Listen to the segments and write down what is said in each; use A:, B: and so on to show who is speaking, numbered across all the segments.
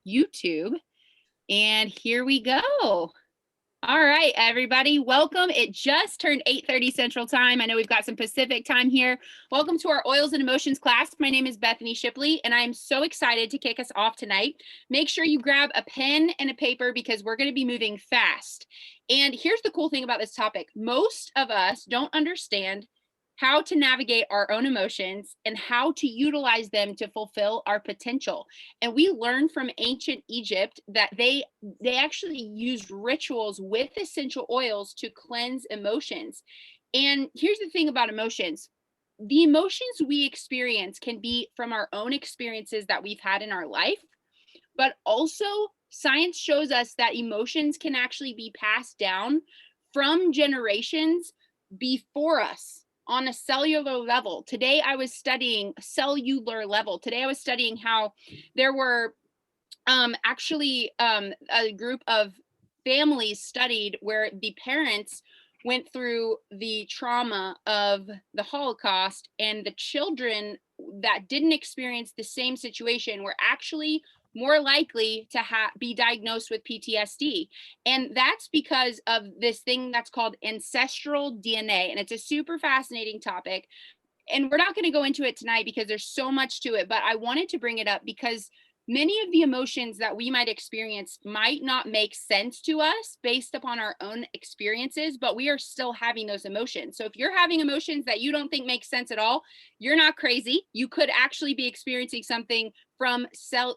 A: YouTube. And here we go. All right, everybody, welcome. It just turned 8:30 Central Time. I know we've got some Pacific time here. Welcome to our Oils and Emotions class. My name is Bethany Shipley, and I'm so excited to kick us off tonight. Make sure you grab a pen and a paper because we're going to be moving fast. And here's the cool thing about this topic. Most of us don't understand how to navigate our own emotions and how to utilize them to fulfill our potential. And we learned from ancient Egypt that they actually used rituals with essential oils to cleanse emotions. And here's the thing about emotions. The emotions we experience can be from our own experiences that we've had in our life, but also science shows us that emotions can actually be passed down from generations before us on a cellular level. Today I was studying cellular level. Today I was studying how there were a group of families studied where the parents went through the trauma of the Holocaust, and the children that didn't experience the same situation were actually more likely to be diagnosed with PTSD. And that's because of this thing that's called ancestral DNA. And it's a super fascinating topic. And we're not going to go into it tonight because there's so much to it, but I wanted to bring it up because many of the emotions that we might experience might not make sense to us based upon our own experiences, but we are still having those emotions. So if you're having emotions that you don't think make sense at all, you're not crazy. You could actually be experiencing something from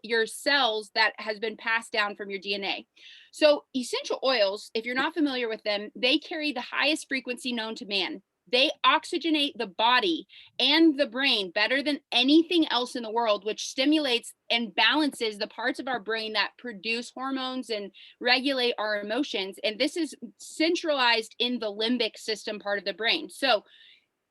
A: your cells that has been passed down from your DNA. So essential oils, if you're not familiar with them, they carry the highest frequency known to man. They oxygenate the body and the brain better than anything else in the world, which stimulates and balances the parts of our brain that produce hormones and regulate our emotions. And this is centralized in the limbic system part of the brain. So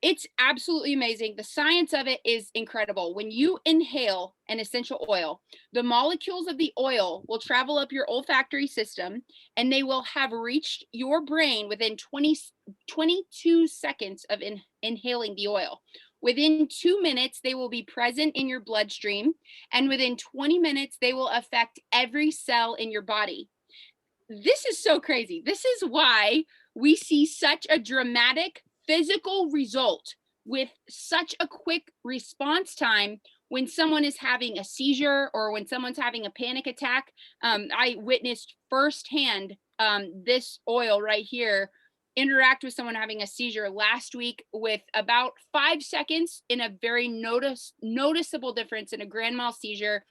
A: it's absolutely amazing. The science of it is incredible. When you inhale an essential oil, the molecules of the oil will travel up your olfactory system, and they will have reached your brain within 22 seconds of inhaling the oil. Within 2 minutes, they will be present in your bloodstream, and within 20 minutes, they will affect every cell in your body. This is so crazy. This is why we see such a dramatic physical result with such a quick response time when someone is having a seizure or when someone's having a panic attack. I witnessed firsthand this oil right here interact with someone having a seizure last week with about 5 seconds in a very noticeable difference in a grand mal seizure.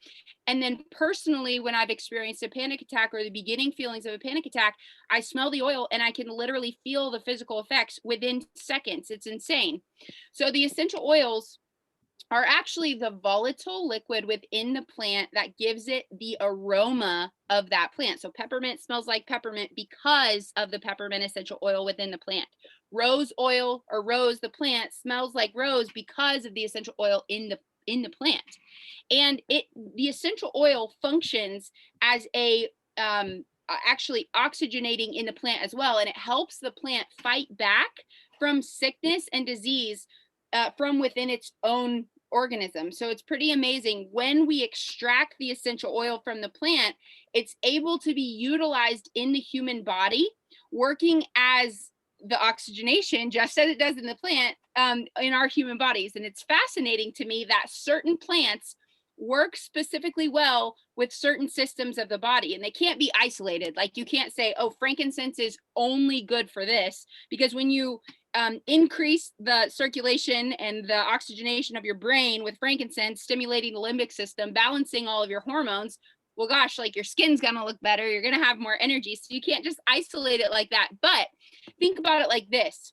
A: And then personally, when I've experienced a panic attack or the beginning feelings of a panic attack, I smell the oil and I can literally feel the physical effects within seconds. It's insane. So the essential oils are actually the volatile liquid within the plant that gives it the aroma of that plant. So peppermint smells like peppermint because of the peppermint essential oil within the plant. Rose oil, or rose, the plant, smells like rose because of the essential oil in the plant. And the essential oil functions as a actually oxygenating in the plant as well, and it helps the plant fight back from sickness and disease from within its own organism. So it's pretty amazing. When we extract the essential oil from the plant, it's able to be utilized in the human body, working as the oxygenation, just as it does in the plant, in our human bodies. And it's fascinating to me that certain plants work specifically well with certain systems of the body, and they can't be isolated. Like, you can't say, oh, frankincense is only good for this, because when you increase the circulation and the oxygenation of your brain with frankincense, stimulating the limbic system, balancing all of your hormones, well, gosh, like, your skin's gonna look better, you're gonna have more energy. So you can't just isolate it like that. But think about it like this: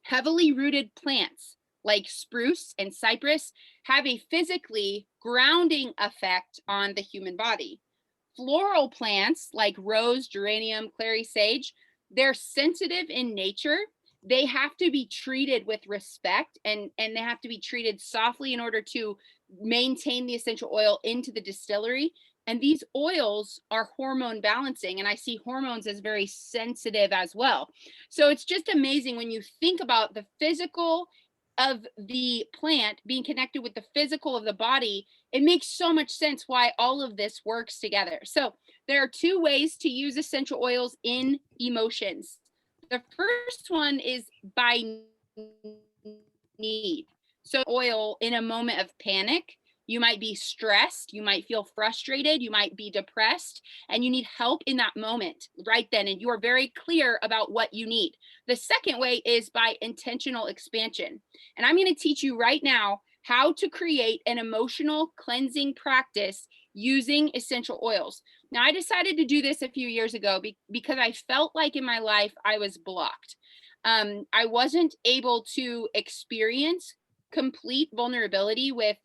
A: heavily rooted plants like spruce and cypress have a physically grounding effect on the human body. Floral plants like rose, geranium, clary sage, they're sensitive in nature. They have to be treated with respect, and they have to be treated softly in order to maintain the essential oil into the distillery. And these oils are hormone balancing, and I see hormones as very sensitive as well. So it's just amazing when you think about the physical of the plant being connected with the physical of the body It makes so much sense why all of this works together. So, there are two ways to use essential oils in emotions. The first one is by need. So, oil in a moment of panic, you might be stressed, you might feel frustrated, you might be depressed, and you need help in that moment right then. And you are very clear about what you need. The second way is by intentional expansion. And I'm going to teach you right now how to create an emotional cleansing practice using essential oils. Now, I decided to do this a few years ago because I felt like in my life I was blocked. I wasn't able to experience complete vulnerability with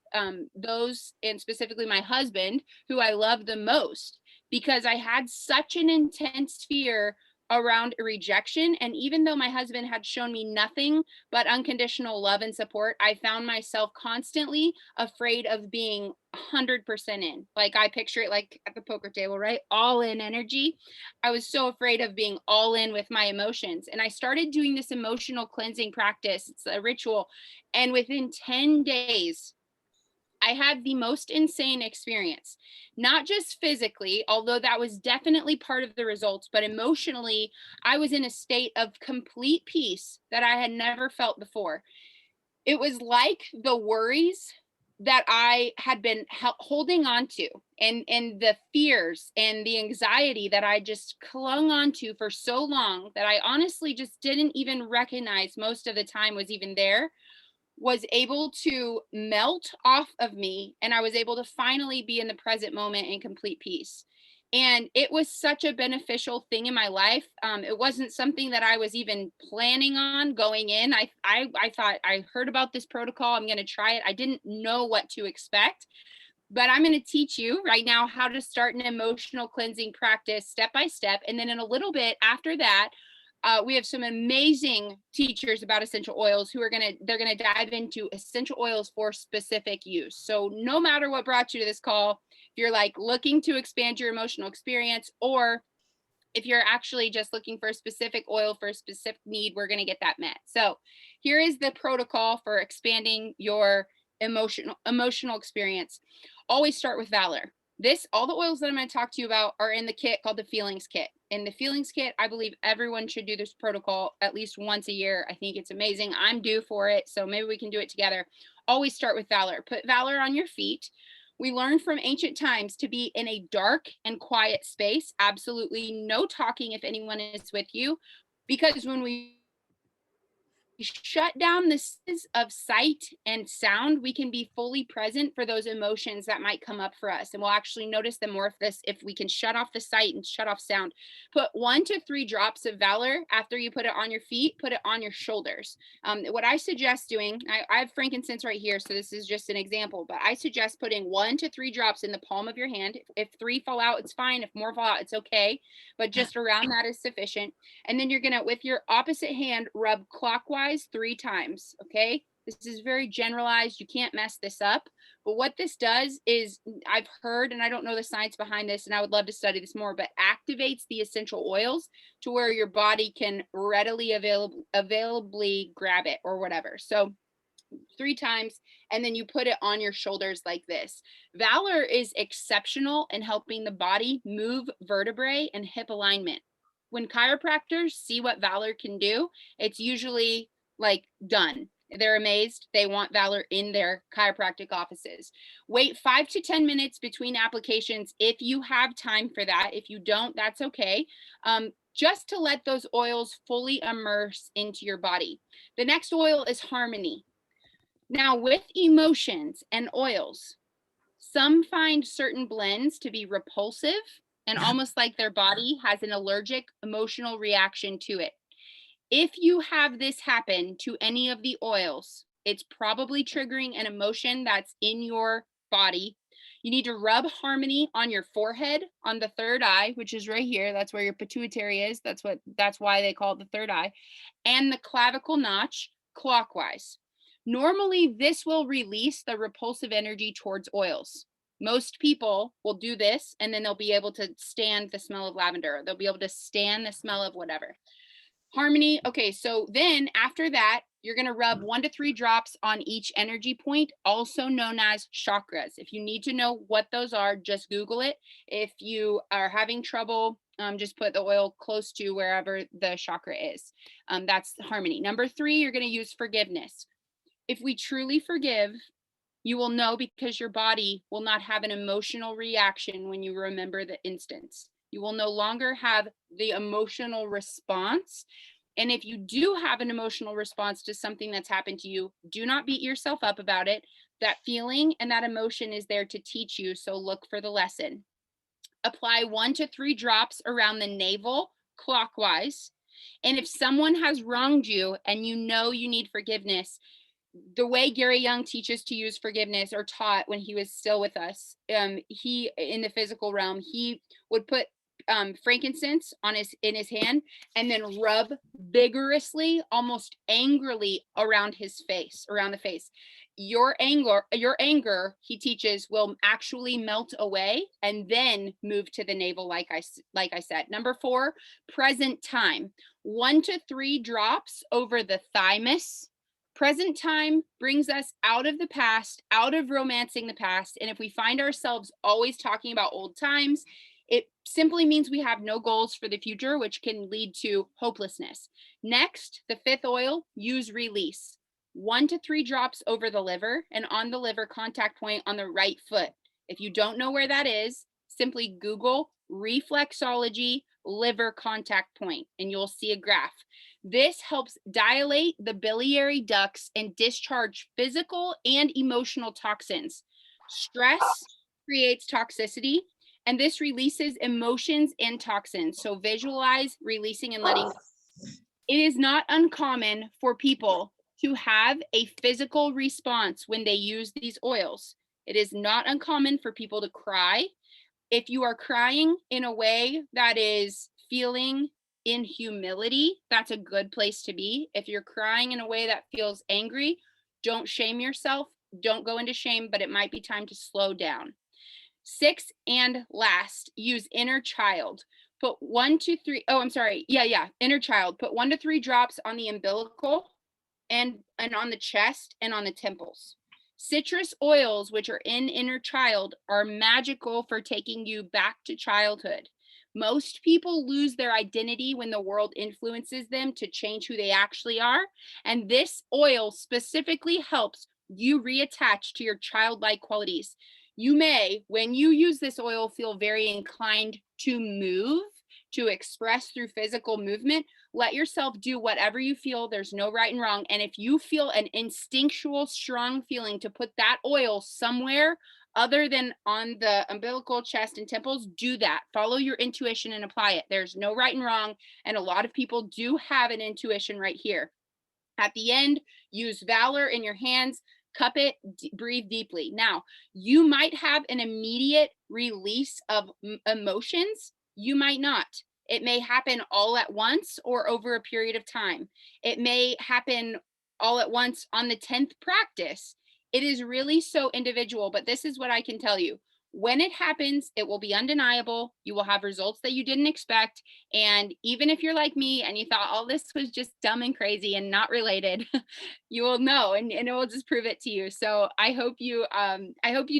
A: those, and specifically my husband, who I love the most, because I had such an intense fear around rejection. And even though my husband had shown me nothing but unconditional love and support, I found myself constantly afraid of being 100% in. Like, I picture it like at the poker table, right? All in energy. I was so afraid of being all in with my emotions. And I started doing this emotional cleansing practice. It's a ritual. And within 10 days, I had the most insane experience, not just physically, although that was definitely part of the results, but emotionally, I was in a state of complete peace that I had never felt before. It was like the worries that I had been holding on to, and the fears and the anxiety that I just clung on to for so long that I honestly just didn't even recognize most of the time was even there, was able to melt off of me, and I was able to finally be in the present moment in complete peace. And it was such a beneficial thing in my life. It wasn't something that I was even planning on going in. I thought, I heard about this protocol, I'm going to try it. I didn't know what to expect, but I'm going to teach you right now how to start an emotional cleansing practice step by step. And then in a little bit after that, we have some amazing teachers about essential oils who are they're gonna dive into essential oils for specific use. So no matter what brought you to this call, if you're like looking to expand your emotional experience, or if you're actually just looking for a specific oil for a specific need, we're gonna get that met. So here is the protocol for expanding your emotional experience. Always start with Valor. All the oils that I'm going to talk to you about are in the kit called the Feelings Kit. In the Feelings Kit, I believe everyone should do this protocol at least once a year. I think it's amazing. I'm due for it, so maybe we can do it together. Always start with Valor. Put Valor on your feet. We learned from ancient times to be in a dark and quiet space. Absolutely no talking if anyone is with you, because when we shut down the senses of sight and sound, we can be fully present for those emotions that might come up for us. And we'll actually notice them more if we can shut off the sight and shut off sound. Put 1 to 3 drops of Valor after you put it on your feet, put it on your shoulders. What I suggest doing, I have frankincense right here, so this is just an example, but I suggest putting 1 to 3 drops in the palm of your hand. If 3 fall out, it's fine. If more fall out, it's okay. But just around that is sufficient. And then you're gonna, with your opposite hand, rub clockwise 3 times, okay? This is very generalized. You can't mess this up. But what this does is, I've heard, and I don't know the science behind this, and I would love to study this more, but activates the essential oils to where your body can readily availably grab it or whatever. So 3 times, and then you put it on your shoulders like this. Valor is exceptional in helping the body move vertebrae and hip alignment. When chiropractors see what Valor can do, it's usually like done. They're amazed. They want Valor in their chiropractic offices. Wait 5 to 10 minutes between applications if you have time for that. If you don't, that's okay. Just to let those oils fully immerse into your body. The next oil is Harmony. Now, with emotions and oils, some find certain blends to be repulsive and almost like their body has an allergic emotional reaction to it. If you have this happen to any of the oils, it's probably triggering an emotion that's in your body. You need to rub Harmony on your forehead, on the third eye, which is right here. That's where your pituitary is. That's why they call it the third eye, and the clavicle notch clockwise. Normally, this will release the repulsive energy towards oils. Most people will do this and then they'll be able to stand the smell of lavender. They'll be able to stand the smell of whatever. Harmony. Okay, so then after that, you're going to rub 1 to 3 drops on each energy point, also known as chakras. If you need to know what those are, just Google it. If you are having trouble, just put the oil close to wherever the chakra is. That's harmony. Number 3, you're going to use forgiveness. If we truly forgive, you will know because your body will not have an emotional reaction when you remember the instance. You will no longer have the emotional response. And if you do have an emotional response to something that's happened to you, do not beat yourself up about it. That feeling and that emotion is there to teach you. So look for the lesson. Apply 1 to 3 drops around the navel clockwise. And if someone has wronged you and you know you need forgiveness, the way Gary Young teaches to use forgiveness, or taught when he was still with us, he, in the physical realm, he would put frankincense on in his hand and then rub vigorously, almost angrily around the face. Your anger, he teaches, will actually melt away and then move to the navel, like I said. Number 4, present time. 1 to 3 drops over the thymus. Present time brings us out of the past, out of romancing the past. And if we find ourselves always talking about old times, it simply means we have no goals for the future, which can lead to hopelessness. Next, the 5th oil, use release. 1 to 3 drops over the liver and on the liver contact point on the right foot. If you don't know where that is, simply Google reflexology liver contact point and you'll see a graph. This helps dilate the biliary ducts and discharge physical and emotional toxins. Stress creates toxicity, and this releases emotions and toxins. So visualize releasing and letting go. It is not uncommon for people to have a physical response when they use these oils. It is not uncommon for people to cry. If you are crying in a way that is feeling in humility, that's a good place to be. If you're crying in a way that feels angry, don't shame yourself. Don't go into shame, but it might be time to slow down. 6 and last, use inner child. Put 1 to 3. Oh, I'm sorry. Inner child. Put 1 to 3 drops on the umbilical and on the chest and on the temples. Citrus oils, which are in inner child, are magical for taking you back to childhood. Most people lose their identity when the world influences them to change who they actually are. And this oil specifically helps you reattach to your childlike qualities. You may, when you use this oil, feel very inclined to move, to express through physical movement. Let yourself do whatever you feel. There's no right and wrong. And if you feel an instinctual, strong feeling to put that oil somewhere other than on the umbilical, chest, and temples, do that. Follow your intuition and apply it. There's no right and wrong. And a lot of people do have an intuition right here. At the end, use Valor in your hands, cup it, breathe deeply. Now, you might have an immediate release of emotions. You might not. It may happen all at once or over a period of time. It may happen all at once on the 10th practice. It is really so individual, but this is what I can tell you. When it happens, it will be undeniable. You will have results that you didn't expect. And even if you're like me and you thought all this was just dumb and crazy and not related, you will know, and it will just prove it to you. So I hope you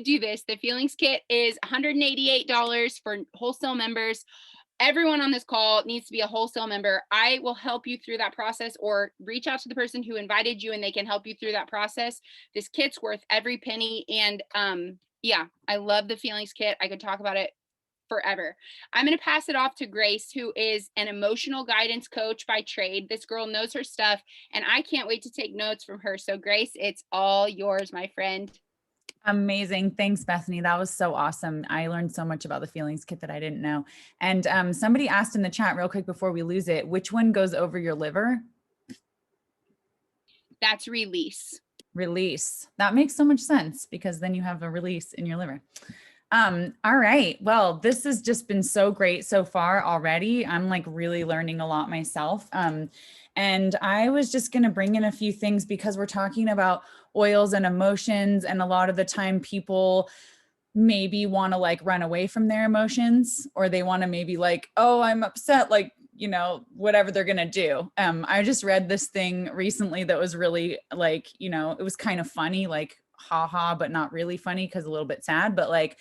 A: do this. The Feelings Kit is $188 for wholesale members. Everyone on this call needs to be a wholesale member. I will help you through that process, or reach out to the person who invited you and they can help you through that process. This kit's worth every penny. And yeah, I love the Feelings Kit. I could talk about it forever. I'm going to pass it off to Grace, who is an emotional guidance coach by trade. This girl knows her stuff, and I can't wait to take notes from her. So Grace, it's all yours, my friend.
B: Amazing. Thanks, Bethany. That was so awesome. I learned so much about the Feelings Kit that I didn't know. And somebody asked in the chat real quick before we lose it, which one goes over your liver?
A: That's release.
B: Release. That makes so much sense, because then you have a release in your liver. All right. Well, this has just been so great so far already. I'm like really learning a lot myself. And I was just going to bring in a few things, because we're talking about oils and emotions. And a lot of the time people maybe want to like run away from their emotions, or they want to maybe like, oh, I'm upset. Like, you know, whatever they're going to do. I just read this thing recently that was really like, you know, it was kind of funny, like haha, but not really funny because a little bit sad, but like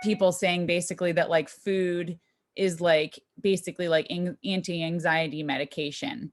B: people saying basically that like food is like basically like anti-anxiety medication,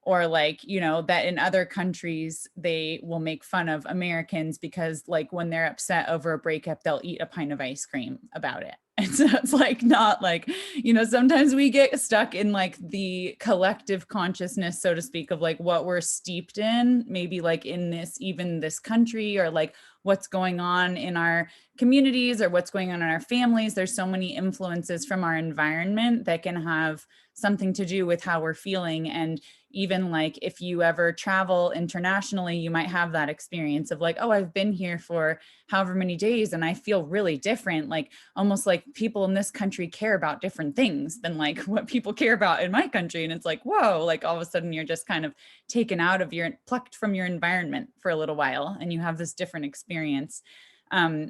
B: or like, you know, that in other countries they will make fun of Americans because like when they're upset over a breakup they'll eat a pint of ice cream about it. And so it's like not like, you know, sometimes we get stuck in like the collective consciousness, so to speak, of like what we're steeped in, maybe like in this, even this country, or like what's going on in our communities or what's going on in our families. There's so many influences from our environment that can have something to do with how we're feeling. And even like if you ever travel internationally, you might have that experience of like, oh, I've been here for however many days and I feel really different. Like almost like people in this country care about different things than like what people care about in my country. And it's like, whoa, like all of a sudden you're just kind of taken out of plucked from your environment for a little while and you have this different experience.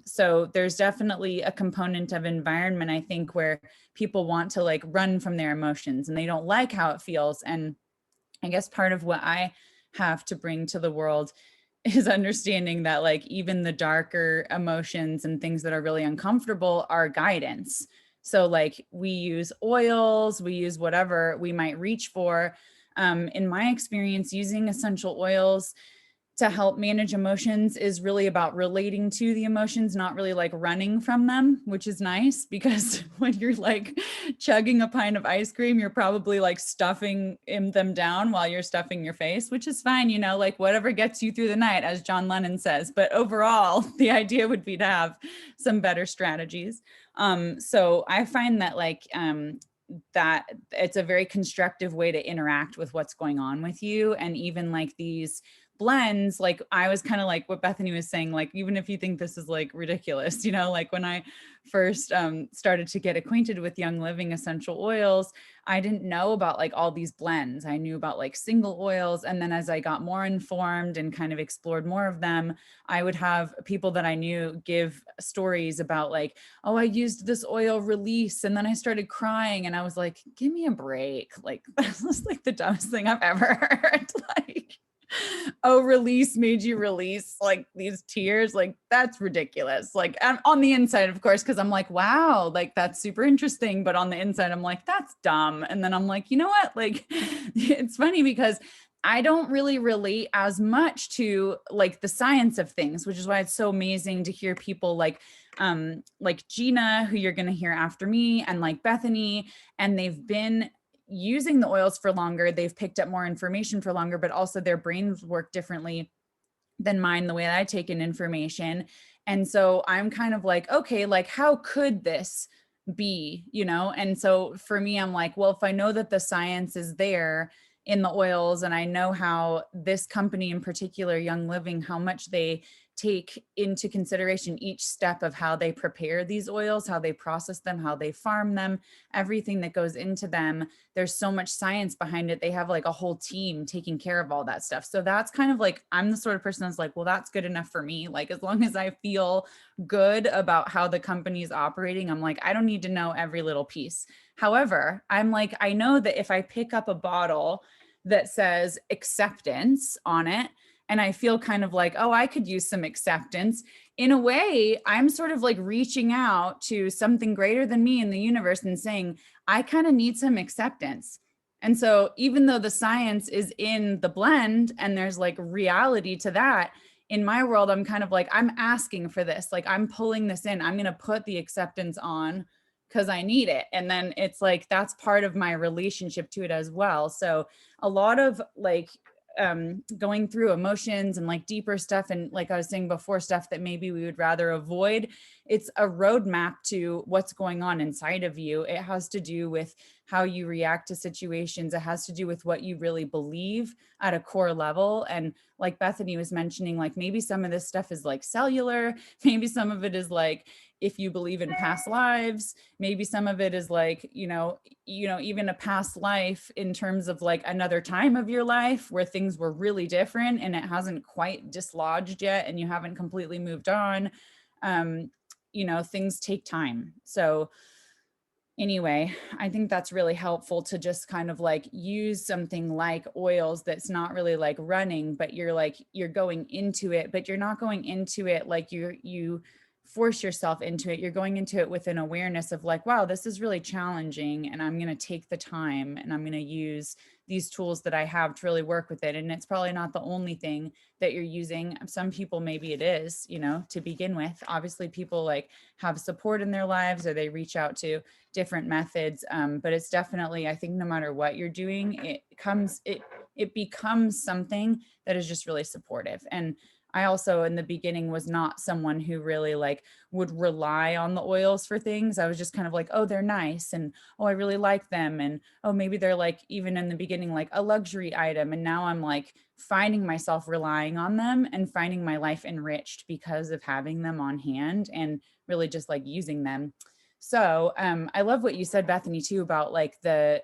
B: So there's definitely a component of environment, I think, where people want to like run from their emotions and they don't like how it feels. And I guess part of what I have to bring to the world is understanding that like even the darker emotions and things that are really uncomfortable are guidance. So like we use oils, we use whatever we might reach for. In my experience, using essential oils to help manage emotions is really about relating to the emotions, not really like running from them, which is nice because when you're like chugging a pint of ice cream, you're probably like stuffing them down while you're stuffing your face, which is fine, you know, like whatever gets you through the night, as John Lennon says. But overall, the idea would be to have some better strategies. So I find that like, that it's a very constructive way to interact with what's going on with you. And even like these blends, like I was kind of like what Bethany was saying, like even if you think this is like ridiculous, you know, like when I first started to get acquainted with Young Living essential oils, I didn't know about like all these blends. I knew about like single oils, and then as I got more informed and kind of explored more of them, I would have people that I knew give stories about like, oh, I used this oil release and then I started crying, and I was like, give me a break, like that's just like the dumbest thing I've ever heard. Like, oh, release made you release like these tears, like that's ridiculous. Like I'm on the inside, of course, because I'm like, wow, like that's super interesting, but on the inside I'm like, that's dumb. And then I'm like, you know what, like it's funny because I don't really relate as much to like the science of things, which is why it's so amazing to hear people like Gina, who you're going to hear after me, and like Bethany, and they've been using the oils for longer, they've picked up more information for longer, but also their brains work differently than mine, the way that I take in information. And so I'm kind of like, okay, like how could this be, you know? And so for me, I'm like, well, if I know that the science is there in the oils, and I know how this company in particular, Young Living, how much they take into consideration each step of how they prepare these oils, how they process them, how they farm them, everything that goes into them. There's so much science behind it. They have like a whole team taking care of all that stuff. So that's kind of like, I'm the sort of person that's like, well, that's good enough for me. Like, as long as I feel good about how the company is operating, I'm like, I don't need to know every little piece. However, I'm like, I know that if I pick up a bottle that says acceptance on it, and I feel kind of like, oh, I could use some acceptance. In a way, I'm sort of like reaching out to something greater than me in the universe and saying, I kind of need some acceptance. And so even though the science is in the blend and there's like reality to that, in my world, I'm kind of like, I'm asking for this. Like I'm pulling this in. I'm going to put the acceptance on because I need it. And then it's like, that's part of my relationship to it as well. So a lot of like, going through emotions and like deeper stuff, and like I was saying before, stuff that maybe we would rather avoid, it's a roadmap to what's going on inside of you. It has to do with how you react to situations. It has to do with what you really believe at a core level. And like Bethany was mentioning, like maybe some of this stuff is like cellular, maybe some of it is like if you believe in past lives, maybe some of it is like, even a past life in terms of like another time of your life where things were really different and it hasn't quite dislodged yet and you haven't completely moved on. Things take time. So Anyway, I think that's really helpful to just kind of like use something like oils that's not really like running, but you're going into it, but you're not going into it like you force yourself into it. You're going into it with an awareness of like, wow, this is really challenging, and I'm going to take the time and I'm going to use these tools that I have to really work with it. And it's probably not the only thing that you're using. Some people, maybe it is, to begin with. Obviously, people like have support in their lives, or they reach out to different methods. But it's definitely, I think no matter what you're doing, it becomes something that is just really supportive. And I also in the beginning was not someone who really like would rely on the oils for things. I was just kind of like, oh, they're nice, and oh, I really like them, and oh, maybe they're like, even in the beginning, like a luxury item. And now I'm like finding myself relying on them and finding my life enriched because of having them on hand and really just like using them. So I love what you said, Bethany, too, about like the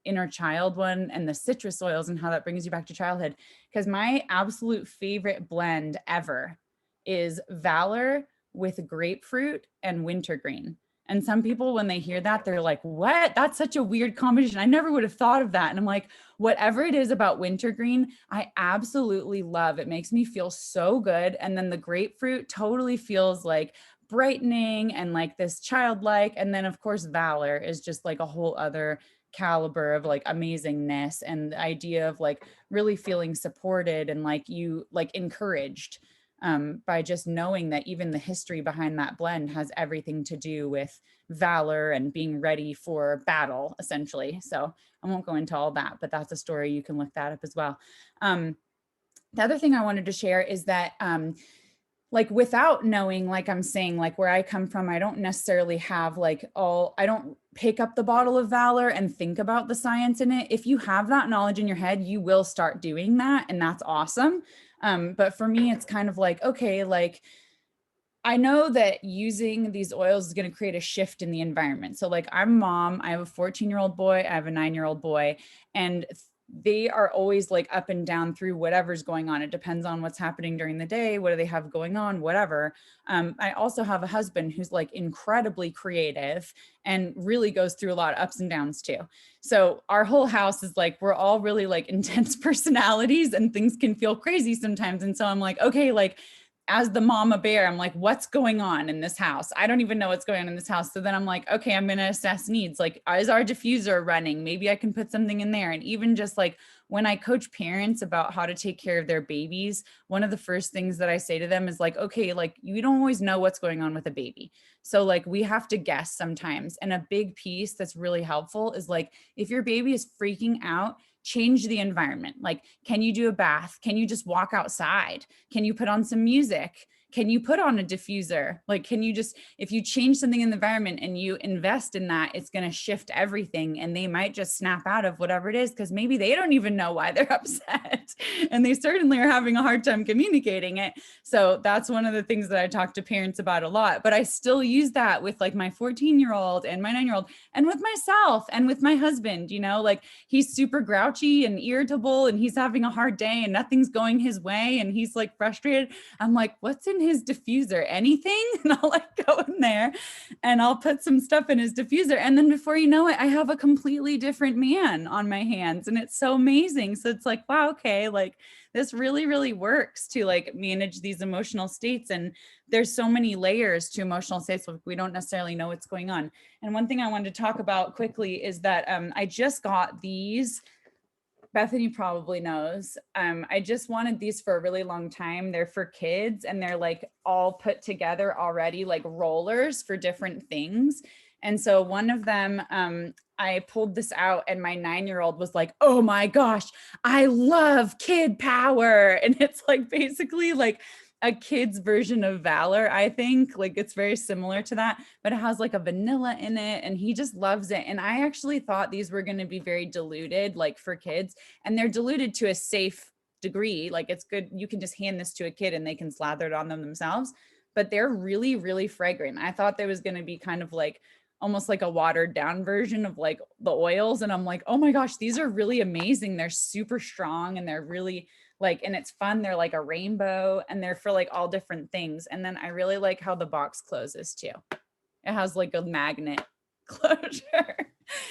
B: inner child one and the citrus oils and how that brings you back to childhood. Because my absolute favorite blend ever is Valor with grapefruit and wintergreen. And some people, when they hear that, they're like, what? That's such a weird combination. I never would have thought of that. And I'm like, whatever it is about wintergreen, I absolutely love. It makes me feel so good. And then the grapefruit totally feels like brightening and like this childlike. And then of course Valor is just like a whole other caliber of like amazingness, and the idea of like really feeling supported and like you like encouraged by just knowing that even the history behind that blend has everything to do with valor and being ready for battle, essentially. So I won't go into all that, but that's a story. You can look that up as well. The other thing I wanted to share is that like without knowing, like I'm saying, like where I come from, I don't necessarily have like I don't pick up the bottle of Valor and think about the science in it. If you have that knowledge in your head, you will start doing that, and that's awesome. But for me, it's kind of like, okay, like I know that using these oils is going to create a shift in the environment. So like I'm mom, I have a 14-year-old boy, I have a 9-year-old boy, and they are always like up and down through whatever's going on. It depends on what's happening during the day. What do they have going on? Whatever. I also have a husband who's like incredibly creative and really goes through a lot of ups and downs too. So our whole house is like, we're all really like intense personalities, and things can feel crazy sometimes. And so I'm like, okay, like as the mama bear, I'm like, what's going on in this house? I don't even know what's going on in this house. So then I'm like, okay, I'm going to assess needs. Like, is our diffuser running? Maybe I can put something in there. And even just like when I coach parents about how to take care of their babies, one of the first things that I say to them is like, okay, like you don't always know what's going on with a baby. So like we have to guess sometimes. And a big piece that's really helpful is like, if your baby is freaking out, change the environment. Like, can you do a bath? Can you just walk outside? Can you put on some music? Can you put on a diffuser? Like, can you just, if you change something in the environment and you invest in that, it's going to shift everything. And they might just snap out of whatever it is, because maybe they don't even know why they're upset. And they certainly are having a hard time communicating it. So that's one of the things that I talk to parents about a lot. But I still use that with like my 14-year-old and my 9-year-old and with myself and with my husband, like he's super grouchy and irritable and he's having a hard day and nothing's going his way and he's like frustrated. I'm like, what's in his diffuser? Anything? And I'll like go in there and I'll put some stuff in his diffuser. And then before you know it, I have a completely different man on my hands. And it's so amazing. So it's like, wow, okay, like this really, really works to like manage these emotional states. And there's so many layers to emotional states. So we don't necessarily know what's going on. And one thing I wanted to talk about quickly is that I just got these. Bethany probably knows. I just wanted these for a really long time. They're for kids and they're like all put together already, like rollers for different things. And so one of them, I pulled this out and my 9-year-old was like, oh my gosh, I love kid power. And it's like basically like a kid's version of Valor, I think. Like it's very similar to that, but it has like a vanilla in it and he just loves it. And I actually thought these were going to be very diluted, like for kids, and they're diluted to a safe degree. Like it's good. You can just hand this to a kid and they can slather it on them themselves, but they're really, really fragrant. I thought there was going to be kind of like almost like a watered down version of like the oils. And I'm like, oh my gosh, these are really amazing. They're super strong and they're really like, and it's fun. They're like a rainbow and they're for like all different things. And then I really like how the box closes too. It has like a magnet closure.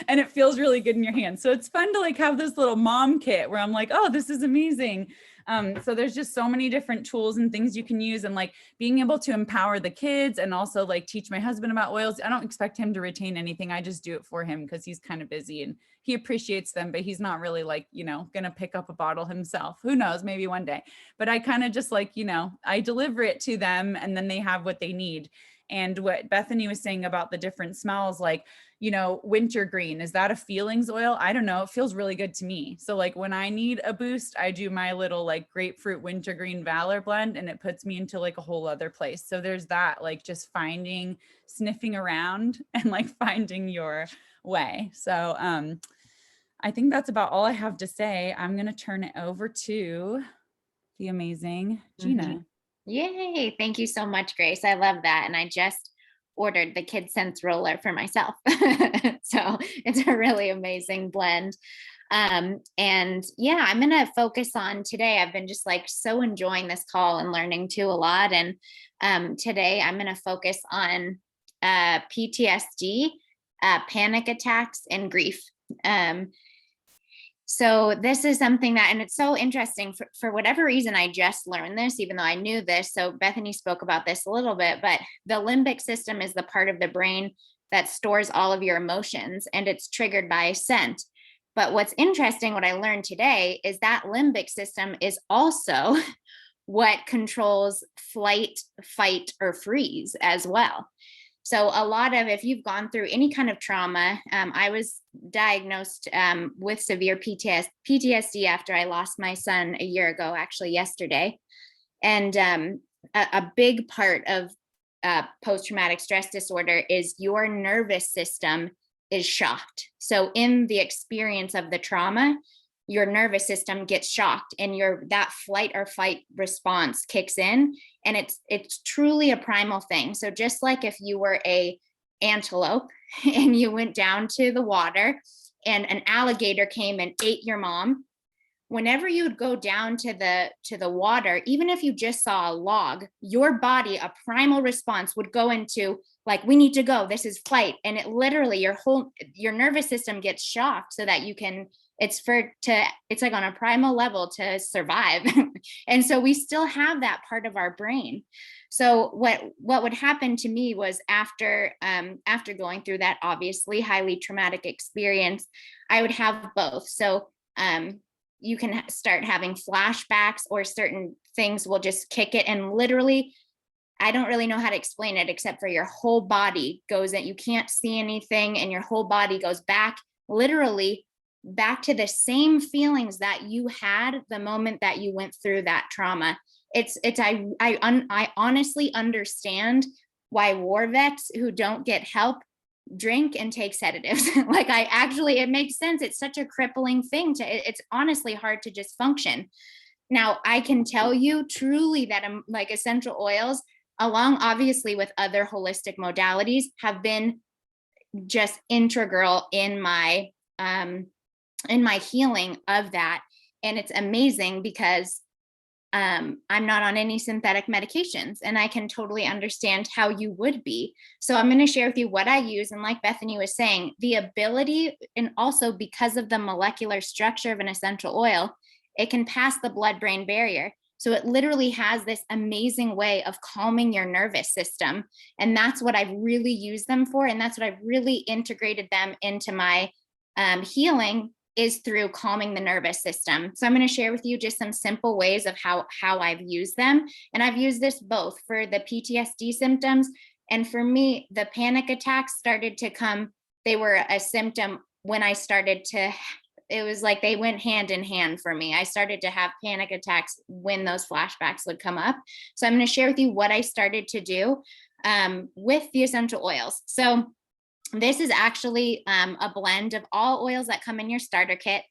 B: And it feels really good in your hands. So it's fun to like have this little mom kit where I'm like, oh, this is amazing. So there's just so many different tools and things you can use, and like being able to empower the kids and also like teach my husband about oils. I don't expect him to retain anything. I just do it for him because he's kind of busy and he appreciates them, but he's not really like, you know, going to pick up a bottle himself. Who knows, maybe one day, but I kind of just like, you know, I deliver it to them and then they have what they need. And what Bethany was saying about the different smells, like, you know, wintergreen, is that a feelings oil? I don't know. It feels really good to me. So like when I need a boost, I do my little like grapefruit wintergreen Valor blend and it puts me into like a whole other place. So there's that, like just finding, sniffing around and like finding your way. So I think that's about all I have to say. I'm going to turn it over to the amazing Gina.
C: Yay. Thank you so much, Grace. I love that. And I just ordered the Kid Sense roller for myself. So it's a really amazing blend. And yeah, I'm going to focus on today. I've been just like so enjoying this call and learning too a lot. And today I'm going to focus on PTSD, panic attacks, and grief. So this is something that, and it's so interesting for whatever reason, I just learned this, even though I knew this. So Bethany spoke about this a little bit, but the limbic system is the part of the brain that stores all of your emotions, and it's triggered by scent. But what's interesting, what I learned today, is that limbic system is also what controls flight, fight, or freeze as well. So a lot of, if you've gone through any kind of trauma, I was diagnosed with severe PTSD after I lost my son a year ago, actually yesterday. And a big part of post-traumatic stress disorder is your nervous system is shocked. So in the experience of the trauma, your nervous system gets shocked and that flight or fight response kicks in, and it's truly a primal thing. So just like if you were a antelope and you went down to the water and an alligator came and ate your mom, whenever you would go down to the water, even if you just saw a log, your body, a primal response would go into like, we need to go, this is flight. And it literally, your nervous system gets shocked so that you can, it's like on a primal level to survive. And so we still have that part of our brain. So what would happen to me was after going through that obviously highly traumatic experience, I would have both. So you can start having flashbacks, or certain things will just kick it, and literally, I don't really know how to explain it except for your whole body goes in, you can't see anything, and your whole body goes back, literally back to the same feelings that you had the moment that you went through that trauma. I honestly understand why war vets who don't get help drink and take sedatives. Like it makes sense. It's such a crippling thing it's honestly hard to just function. Now, I can tell you truly that like essential oils, along obviously with other holistic modalities, have been just integral in my healing of that. And it's amazing because I'm not on any synthetic medications, and I can totally understand how you would be. So I'm going to share with you what I use. And like Bethany was saying, the ability, and also because of the molecular structure of an essential oil, it can pass the blood-brain barrier. So it literally has this amazing way of calming your nervous system. And that's what I've really used them for. And that's what I've really integrated them into my healing, is through calming the nervous system. So I'm going to share with you just some simple ways of how I've used them. And I've used this both for the PTSD symptoms. And for me, the panic attacks started to come. They were a symptom when I started to, it was like they went hand in hand for me. I started to have panic attacks when those flashbacks would come up. So I'm going to share with you what I started to do with the essential oils. So this is actually a blend of all oils that come in your starter kit.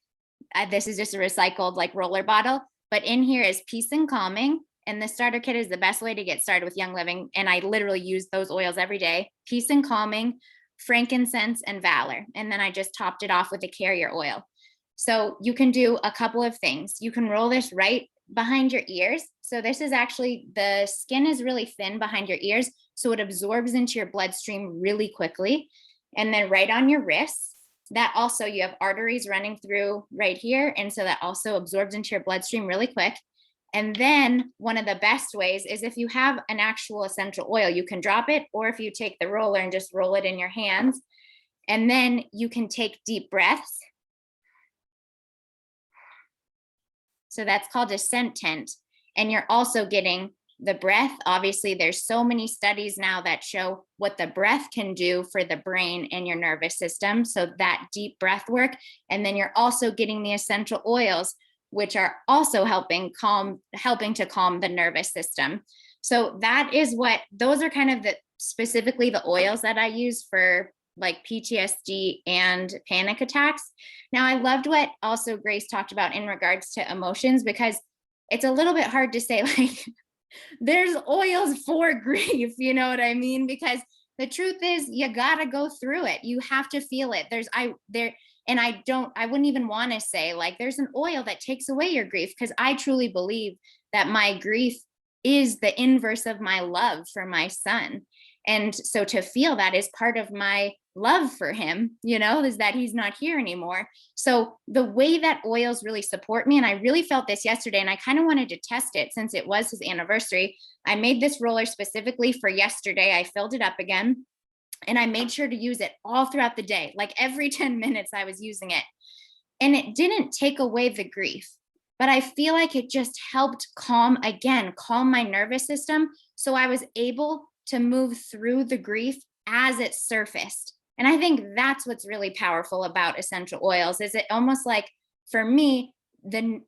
C: This is just a recycled like roller bottle, but in here is Peace and Calming. And the starter kit is the best way to get started with Young Living. And I literally use those oils every day: Peace and Calming, frankincense, and Valor. And then I just topped it off with a carrier oil. So you can do a couple of things. You can roll this right behind your ears. So this is actually, the skin is really thin behind your ears, so it absorbs into your bloodstream really quickly. and then right on your wrists. That also, you have arteries running through right here. And so that also absorbs into your bloodstream really quick. And then one of the best ways is if you have an actual essential oil, you can drop it, or if you take the roller and just roll it in your hands, and then you can take deep breaths. So that's called a scent tent. And you're also getting the breath. Obviously, there's so many studies now that show what the breath can do for the brain and your nervous system. So that deep breath work. And then you're also getting the essential oils, which are also helping to calm the nervous system. So that is what, those are kind of the specifically the oils that I use for like PTSD and panic attacks. Now, I loved what also Grace talked about in regards to emotions, because it's a little bit hard to say like, there's oils for grief, you know what I mean? Because the truth is you got to go through it. You have to feel it. I wouldn't even want to say like, there's an oil that takes away your grief, because I truly believe that my grief is the inverse of my love for my son. And so to feel that is part of my love for him, you know, is that he's not here anymore. So the way that oils really support me, and I really felt this yesterday, and I kind of wanted to test it since it was his anniversary. I made this roller specifically for yesterday. I filled it up again, and I made sure to use it all throughout the day. Like every 10 minutes I was using it, and it didn't take away the grief, but I feel like it just helped calm my nervous system. So I was able to move through the grief as it surfaced. And I think that's what's really powerful about essential oils, is it almost like, for me, the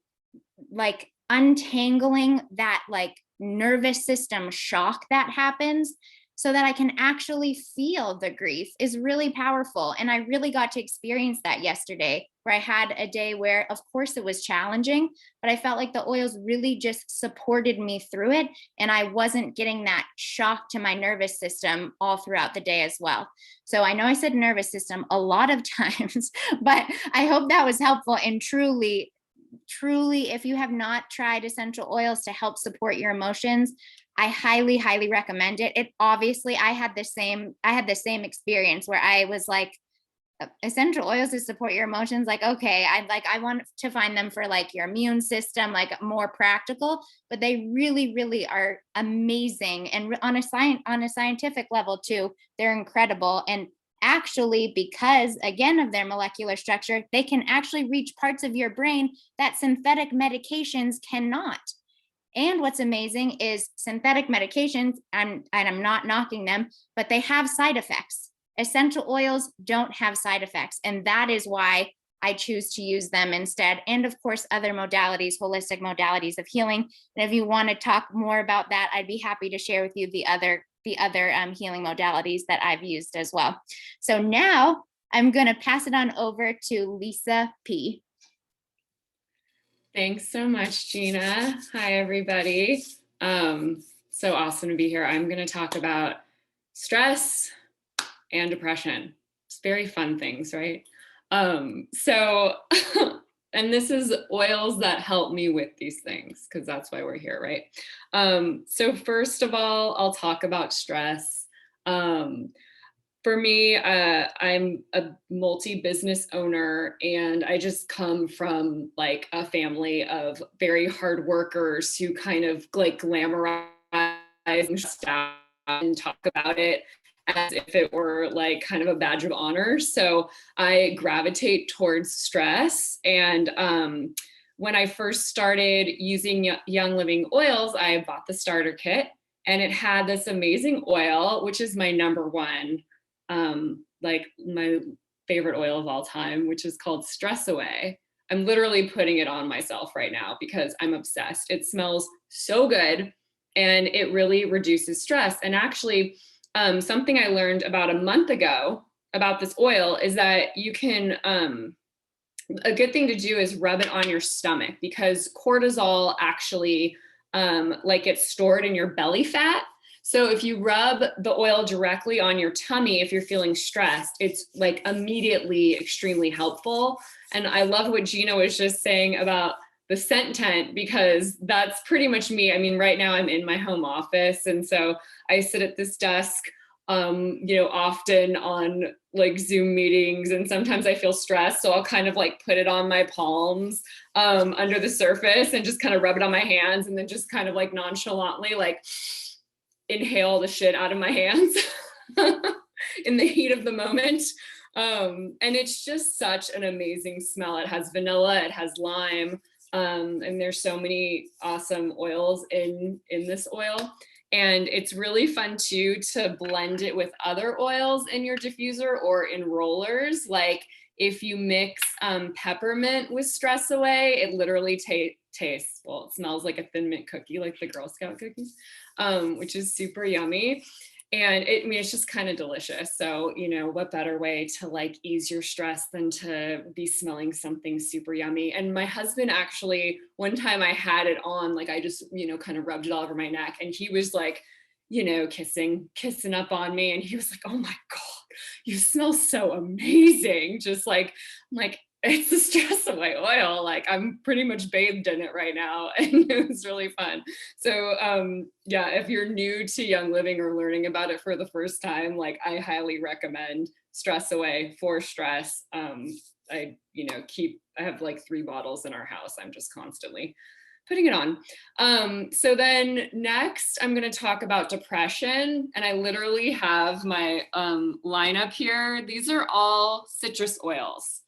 C: like untangling that like nervous system shock that happens so that I can actually feel the grief is really powerful. And I really got to experience that yesterday, where I had a day where, of course, it was challenging, but I felt like the oils really just supported me through it. And I wasn't getting that shock to my nervous system all throughout the day as well. So I know I said nervous system a lot of times, but I hope that was helpful. And truly, if you have not tried essential oils to help support your emotions, I highly, highly recommend it. It obviously, I had the same experience where I was like, essential oils to support your emotions. Like, okay, I want to find them for like your immune system, like more practical, but they really, really are amazing. And on a scientific level too, they're incredible. And actually, because again of their molecular structure, they can actually reach parts of your brain that synthetic medications cannot. And what's amazing is synthetic medications, and I'm not knocking them, but they have side effects. Essential oils don't have side effects. And that is why I choose to use them instead. And of course, other modalities, holistic modalities of healing. And if you want to talk more about that, I'd be happy to share with you the other healing modalities that I've used as well. So now I'm going to pass it on over to Lisa P.
D: Thanks so much, Gina. Hi, everybody. So awesome to be here. I'm going to talk about stress and depression. It's very fun things, right? And this is oils that help me with these things, because that's why we're here, right? So first of all, I'll talk about stress. For me, I'm a multi-business owner, and I just come from like a family of very hard workers who kind of like glamorize stuff and talk about it as if it were like kind of a badge of honor. So I gravitate towards stress. And when I first started using Young Living oils, I bought the starter kit, and it had this amazing oil, which is my number one, like my favorite oil of all time, which is called Stress Away. I'm literally putting it on myself right now because I'm obsessed. It smells so good, and it really reduces stress. And actually, something I learned about a month ago about this oil is that you can, a good thing to do is rub it on your stomach, because cortisol actually like gets stored in your belly fat. So if you rub the oil directly on your tummy, if you're feeling stressed, it's like immediately extremely helpful. And I love what Gina was just saying about the scent tent, because that's pretty much me. I mean, right now I'm in my home office, and so I sit at this desk often on like Zoom meetings, and sometimes I feel stressed. So I'll kind of like put it on my palms under the surface and just kind of rub it on my hands, and then just kind of like nonchalantly like inhale the shit out of my hands in the heat of the moment. And it's just such an amazing smell. It has vanilla, it has lime, and there's so many awesome oils in this oil. And it's really fun too to blend it with other oils in your diffuser or in rollers. Like if you mix peppermint with Stress Away, it literally tastes, well, it smells like a Thin Mint cookie, like the Girl Scout cookies, which is super yummy. And it's just kind of delicious. So, what better way to like ease your stress than to be smelling something super yummy. And my husband actually, one time I had it on, like I just, kind of rubbed it all over my neck, and he was like, kissing up on me. And he was like, oh my God, you smell so amazing. Just like, I'm like, it's the Stress Away oil. Like I'm pretty much bathed in it right now. And it was really fun. So if you're new to Young Living or learning about it for the first time, like I highly recommend Stress Away for stress. I have like 3 bottles in our house. I'm just constantly putting it on. So then next I'm going to talk about depression, and I literally have my lineup here. These are all citrus oils,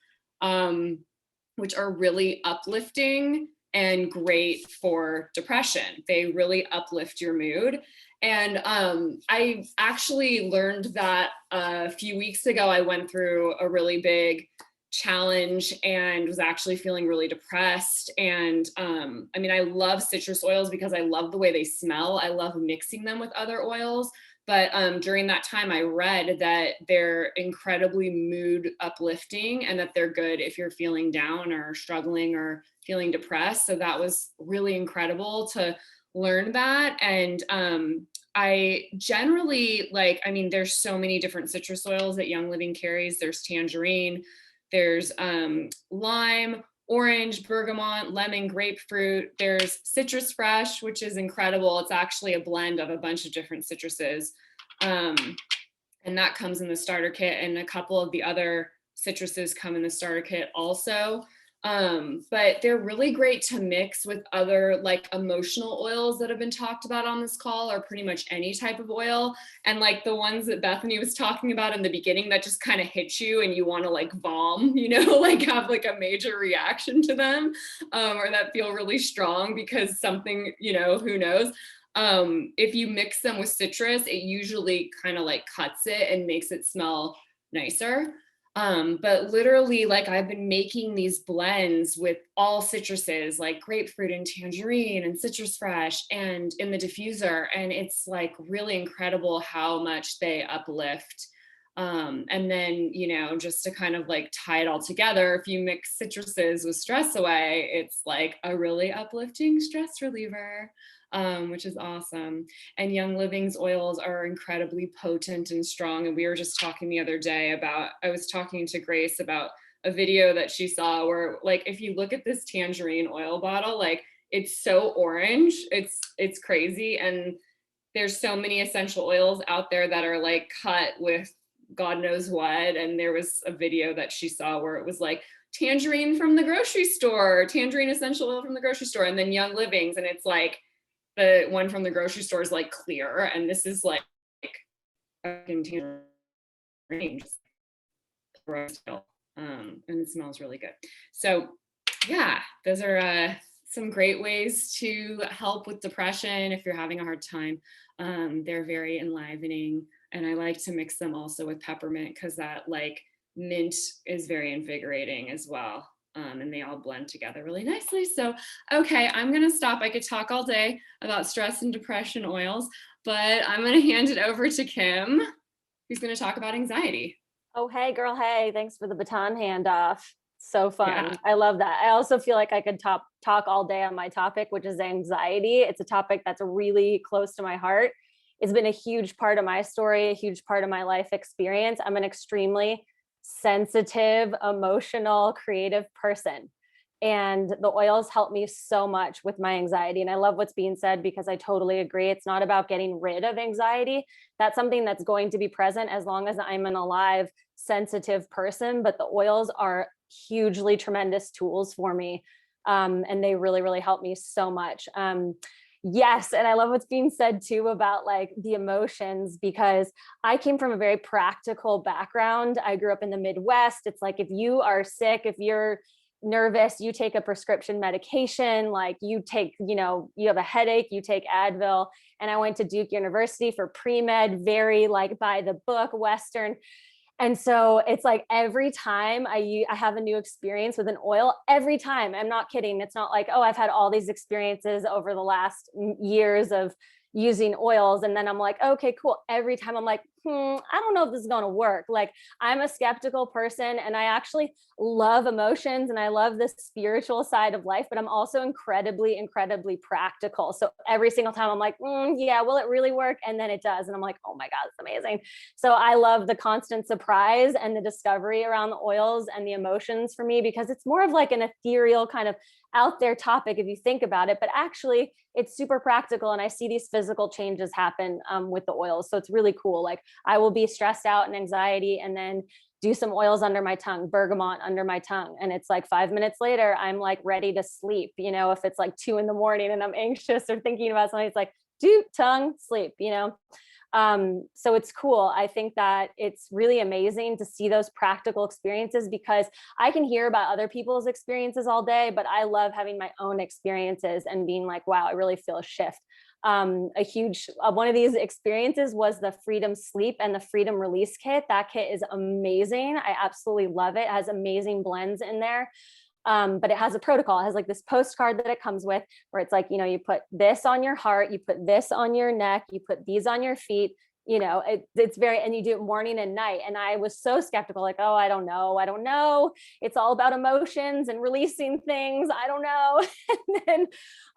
D: which are really uplifting and great for depression. They really uplift your mood. And I actually learned that a few weeks ago. I went through a really big challenge and was actually feeling really depressed. And I love citrus oils because I love the way they smell. I love mixing them with other oils. But during that time, I read that they're incredibly mood uplifting and that they're good if you're feeling down or struggling or feeling depressed. So that was really incredible to learn that. And I generally there's so many different citrus oils that Young Living carries. There's tangerine, there's lime, orange, bergamot, lemon, grapefruit. There's Citrus Fresh, which is incredible. It's actually a blend of a bunch of different citruses. And that comes in the starter kit, and a couple of the other citruses come in the starter kit also. But they're really great to mix with other like emotional oils that have been talked about on this call, or pretty much any type of oil. And like the ones that Bethany was talking about in the beginning that just kind of hit you and you want to like vom, like have like a major reaction to them, or that feel really strong because something, who knows. If you mix them with citrus, it usually kind of like cuts it and makes it smell nicer. But literally, like I've been making these blends with all citruses, like grapefruit and tangerine and Citrus Fresh, and in the diffuser. And it's like really incredible how much they uplift. And then, just to kind of like tie it all together, if you mix citruses with Stress Away, it's like a really uplifting stress reliever. Which is awesome. And Young Living's oils are incredibly potent and strong. And we were just talking the other day I was talking to Grace about a video that she saw where like, if you look at this tangerine oil bottle, like it's so orange, it's crazy. And there's so many essential oils out there that are like cut with God knows what. And there was a video that she saw where it was like tangerine from the grocery store, tangerine essential oil from the grocery store, and then Young Living's. And it's like, the one from the grocery store is like clear, and this is like tangerine, and it smells really good. So yeah, those are some great ways to help with depression if you're having a hard time. They're very enlivening, and I like to mix them also with peppermint because that like mint is very invigorating as well. And they all blend together really nicely. So, okay, I'm going to stop. I could talk all day about stress and depression oils, but I'm going to hand it over to Kim, who's going to talk about anxiety.
E: Oh, hey, girl. Hey, thanks for the baton handoff. So fun.
D: Yeah.
E: I love that. I also feel like I could talk all day on my topic, which is anxiety. It's a topic that's really close to my heart. It's been a huge part of my story, a huge part of my life experience. I'm an extremely sensitive, emotional, creative person. And the oils help me so much with my anxiety. And I love what's being said because I totally agree. It's not about getting rid of anxiety. That's something that's going to be present as long as I'm an alive, sensitive person. But the oils are hugely tremendous tools for me. And they really, really help me so much. Yes. And I love what's being said too about like the emotions, because I came from a very practical background. I grew up in the Midwest. It's like, if you are sick, if you're nervous, you take a prescription medication, like you take, you have a headache, you take Advil. And I went to Duke University for pre-med, very like by the book, Western. And so it's like every time I have a new experience with an oil, every time, I'm not kidding. It's not like, oh, I've had all these experiences over the last years of using oils. And then I'm like, okay, cool. Every time I'm like, I don't know if this is going to work. Like, I'm a skeptical person and I actually love emotions and I love the spiritual side of life, but I'm also incredibly, incredibly practical. So every single time I'm like, yeah, will it really work? And then it does. And I'm like, oh my God, it's amazing. So I love the constant surprise and the discovery around the oils and the emotions for me, because it's more of like an ethereal kind of out there topic if you think about it, but actually it's super practical. And I see these physical changes happen with the oils. So it's really cool. Like, I will be stressed out and anxiety and then do some oils under my tongue, bergamot under my tongue. And it's like 5 minutes later, I'm like ready to sleep. If it's like 2 a.m. and I'm anxious or thinking about something, it's like, do tongue, sleep, So it's cool. I think that it's really amazing to see those practical experiences, because I can hear about other people's experiences all day, but I love having my own experiences and being like, wow, I really feel a shift. A huge one of these experiences was the Freedom Sleep and the Freedom Release Kit. That kit is amazing. I absolutely love it. It has amazing blends in there. But it has a protocol. It has like this postcard that it comes with, where it's like, you put this on your heart, you put this on your neck, you put these on your feet. It's very, and you do it morning and night. And I was so skeptical, like, oh, I don't know. It's all about emotions and releasing things. I don't know.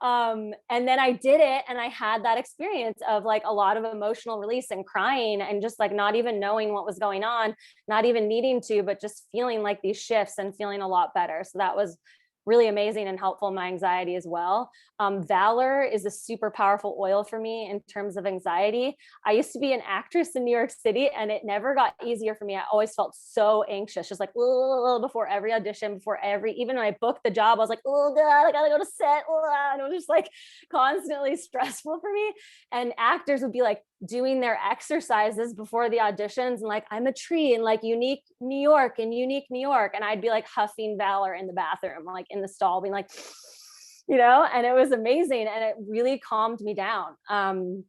E: and then I did it, and I had that experience of like a lot of emotional release and crying and just like not even knowing what was going on, not even needing to, but just feeling like these shifts and feeling a lot better. So that was really amazing and helpful in my anxiety as well. Valor is a super powerful oil for me in terms of anxiety. I used to be an actress in New York City, and it never got easier for me. I always felt so anxious, just like before every audition, even when I booked the job, I was like, oh God, I gotta go to set. And it was just like constantly stressful for me. And actors would be like doing their exercises before the auditions, and like, I'm a tree in like unique New York. And I'd be like huffing Valor in the bathroom, like in the stall, being like, and it was amazing. And it really calmed me down. And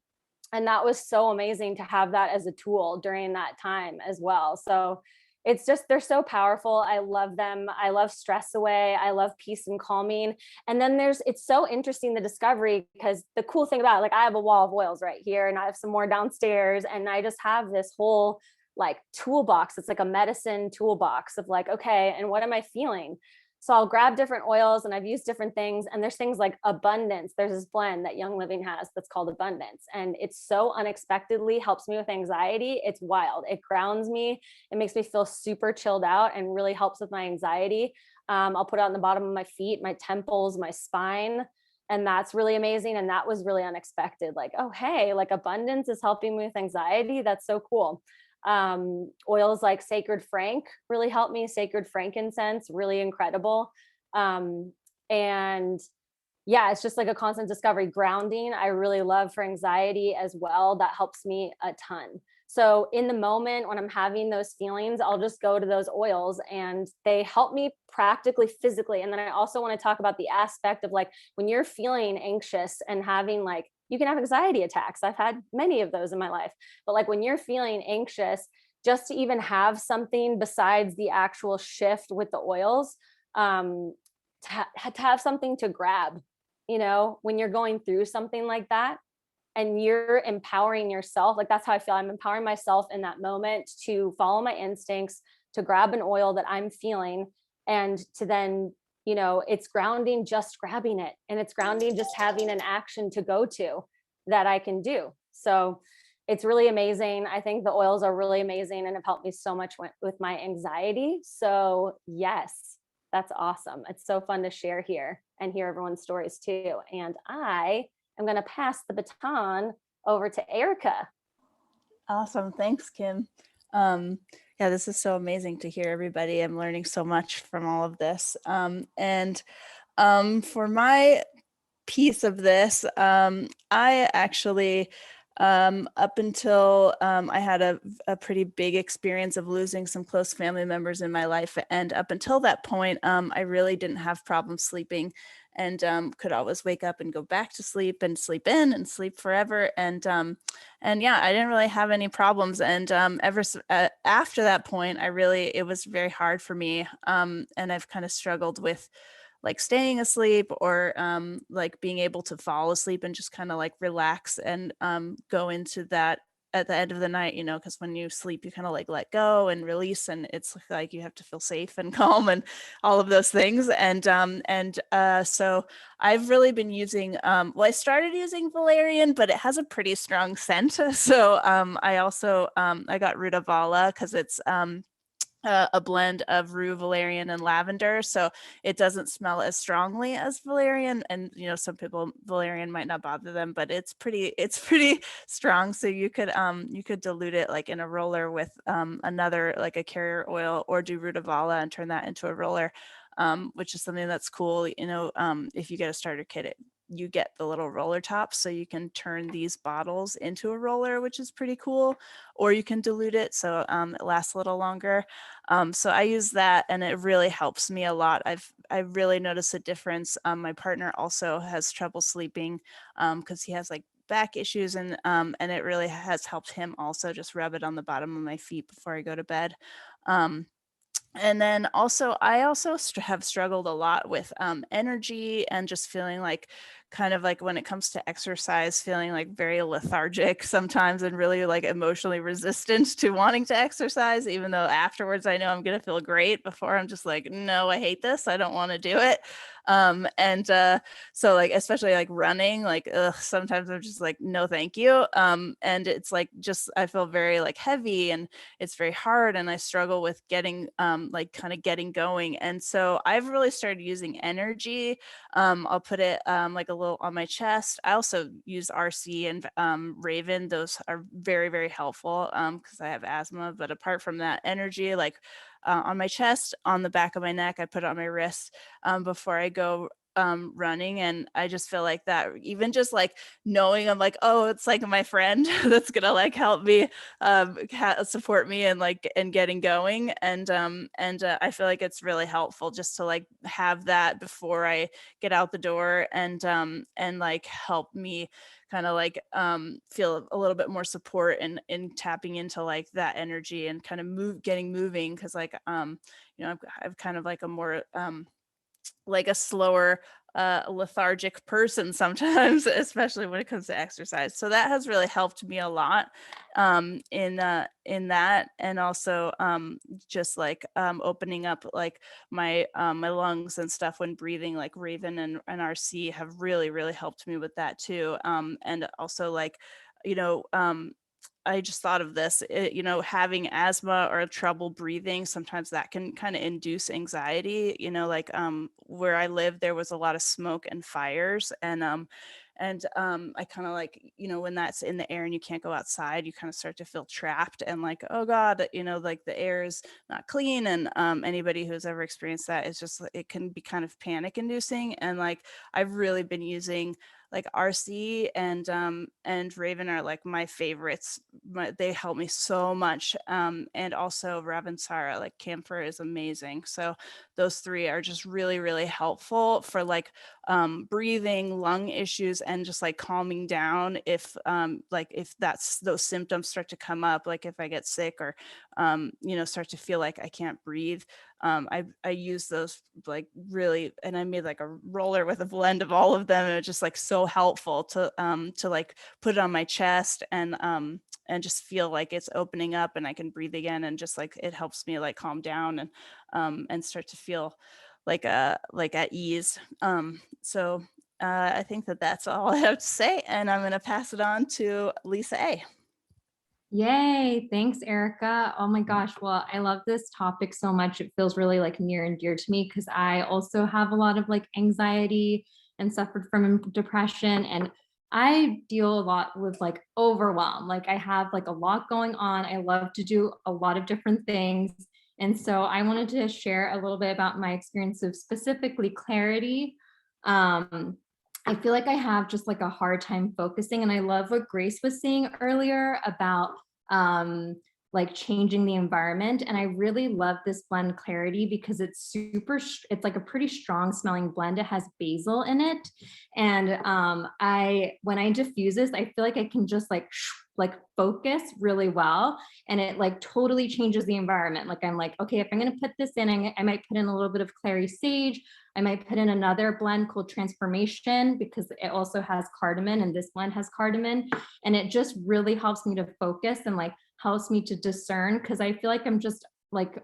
E: that was so amazing to have that as a tool during that time as well. So it's just, they're so powerful. I love them. I love stress away. I love peace and calming. And then it's so interesting, the discovery, because the cool thing about it, like, I have a wall of oils right here, and I have some more downstairs, and I just have this whole like toolbox. It's like a medicine toolbox of like, okay, and what am I feeling? So I'll grab different oils, and I've used different things. And there's things like Abundance. There's this blend that Young Living has that's called Abundance. And it's so unexpectedly helps me with anxiety. It's wild. It grounds me. It makes me feel super chilled out and really helps with my anxiety. I'll put it on the bottom of my feet, my temples, my spine. And that's really amazing. And that was really unexpected. Like, oh, hey, like Abundance is helping me with anxiety. That's so cool. Oils like Sacred Frank really helped me. Sacred frankincense, really incredible. And yeah, it's just like a constant discovery. Grounding, I really love for anxiety as well. That helps me a ton. So in the moment when I'm having those feelings, I'll just go to those oils, and they help me practically, physically. And then I also want to talk about the aspect of like, when you're feeling anxious and having like, you can have anxiety attacks. I've had many of those in my life, but like when you're feeling anxious, just to even have something besides the actual shift with the oils, to have something to grab, when you're going through something like that, and you're empowering yourself. Like, that's how I feel. I'm empowering myself in that moment to follow my instincts, to grab an oil that I'm feeling, and to then, it's grounding just grabbing it, and it's grounding just having an action to go to that I can do. So it's really amazing. I think the oils are really amazing and have helped me so much with my anxiety. So yes, That's awesome. It's so fun to share here and hear everyone's stories too. And I am going to pass the baton over to Erica.
F: Awesome. Thanks, Kim. Yeah, this is so amazing to hear everybody. I'm learning so much from all of this. For my piece of this, I actually, up until I had a pretty big experience of losing some close family members in my life. And up until that point, I really didn't have problems sleeping and could always wake up and go back to sleep and sleep in and sleep forever. And yeah, I didn't really have any problems. And after that point, it was very hard for me. And I've kind of struggled with like staying asleep or like being able to fall asleep and just kind of like relax and go into that at the end of the night, because when you sleep, you kind of like let go and release, and it's like you have to feel safe and calm and all of those things. So I've really been using, I started using valerian, but it has a pretty strong scent. So I also, I got Rutavala because it's a blend of rue, valerian, and lavender, so it doesn't smell as strongly as valerian. And some people, valerian might not bother them, but it's pretty strong. So you could dilute it like in a roller with another, like a carrier oil, or do Rutavala and turn that into a roller, which is something that's cool. If you get a starter kit, you get the little roller top, so you can turn these bottles into a roller, which is pretty cool, or you can dilute it so it lasts a little longer. So I use that, and it really helps me a lot. I've really noticed a difference. My partner also has trouble sleeping because he has like back issues, and it really has helped him also. Just rub it on the bottom of my feet before I go to bed. And then also, I also have struggled a lot with energy and just feeling like kind of like when it comes to exercise, feeling like very lethargic sometimes and really like emotionally resistant to wanting to exercise, even though afterwards I know I'm going to feel great. Before I'm just like, no, I hate this. I don't want to do it. So like, especially like running, like, sometimes I'm just like, no, thank you. And it's like, just, I feel very like heavy and it's very hard. And I struggle with getting, like kind of getting going. And so I've really started using energy. I'll put it like a little on my chest. I also use RC and Raven. Those are very, very helpful because I have asthma. But apart from that, energy, like on my chest, on the back of my neck, I put it on my wrist before I go running. And I just feel like that, even just like knowing I'm like, oh, it's like my friend that's gonna like help me support me and like and getting going. And I feel like it's really helpful just to like have that before I get out the door, and like help me kind of like feel a little bit more support and in tapping into like that energy and kind of getting moving, because like I've kind of like a more like a slower lethargic person sometimes, especially when it comes to exercise. So that has really helped me a lot in that. And also just like opening up like my my lungs and stuff when breathing, like Raven and RC have really, really helped me with that too. And also like, I just thought of this, having asthma or trouble breathing, sometimes that can kind of induce anxiety. Like where I live, there was a lot of smoke and fires, and I kind of like, when that's in the air and you can't go outside, you kind of start to feel trapped and like, oh God, like the air is not clean. And anybody who's ever experienced that, is just, it can be kind of panic inducing. And like, I've really been using like RC and Raven are like my favorites. They help me so much. And also Ravensara, like camphor is amazing. So those three are just really, really helpful for like breathing, lung issues, and just like calming down if that's those symptoms start to come up, like if I get sick or start to feel like I can't breathe. I use those like really, and I made like a roller with a blend of all of them, and it's just like so helpful to like put it on my chest and just feel like it's opening up and I can breathe again, and just like it helps me like calm down and start to feel like at ease. So I think that's all I have to say, and I'm going to pass it on to Lisa A.
G: Yay. Thanks, Erica. Oh my gosh. Well, I love this topic so much. It feels really like near and dear to me because I also have a lot of like anxiety and suffered from depression. And I deal a lot with like overwhelm. Like I have like a lot going on. I love to do a lot of different things. And so I wanted to share a little bit about my experience of specifically clarity. I feel like I have just like a hard time focusing. And I love what Grace was saying earlier about like changing the environment. And I really love this blend Clarity because it's it's like a pretty strong smelling blend. It has basil in it. And when I diffuse this, I feel like I can just like focus really well. And it like totally changes the environment. Like I'm like, okay, if I'm going to put this in, I might put in a little bit of clary sage. I might put in another blend called Transformation because it also has cardamom and this blend has cardamom. And it just really helps me to focus and like helps me to discern because I feel like I'm just like